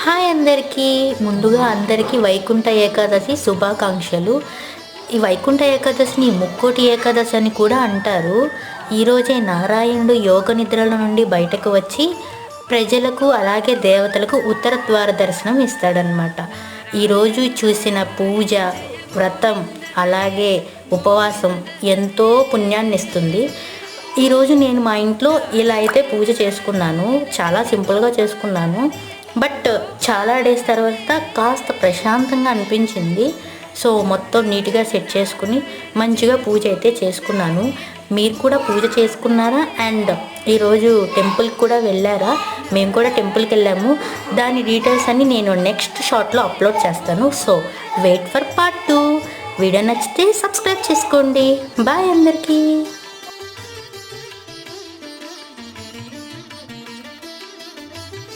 Hi అందరికీ. ముందుగా అందరికీ వైకుంఠ ఏకాదశి శుభాకాంక్షలు. ఈ వైకుంఠ ఏకాదశిని ముక్కోటి ఏకాదశి అని కూడా అంటారు. ఈరోజే నారాయణుడు యోగ నిద్రల నుండి బయటకు వచ్చి ప్రజలకు అలాగే దేవతలకు ఉత్తర ద్వార దర్శనం ఇస్తాడనమాట. ఈరోజు చూసిన పూజ, వ్రతం అలాగే ఉపవాసం ఎంతో పుణ్యాన్ని ఇస్తుంది. ఈరోజు నేను మా ఇంట్లో ఇలా అయితే పూజ చేసుకున్నాను. చాలా సింపుల్గా చేసుకున్నాను. బట్ చాలా డేస్ తర్వాత కాస్త ప్రశాంతంగా అనిపించింది. సో మొత్తం నీట్గా సెట్ చేసుకుని మంచిగా పూజ అయితే చేసుకున్నాను. మీరు కూడా పూజ చేసుకున్నారా? అండ్ ఈరోజు టెంపుల్కి కూడా వెళ్ళారా? మేము కూడా టెంపుల్కి వెళ్ళాము. దాని డీటెయిల్స్ అన్ని నేను నెక్స్ట్ షార్ట్లో అప్లోడ్ చేస్తాను. So wait for part 2. Video నచ్చితే సబ్స్క్రైబ్ చేసుకోండి. బాయ్ అందరికీ.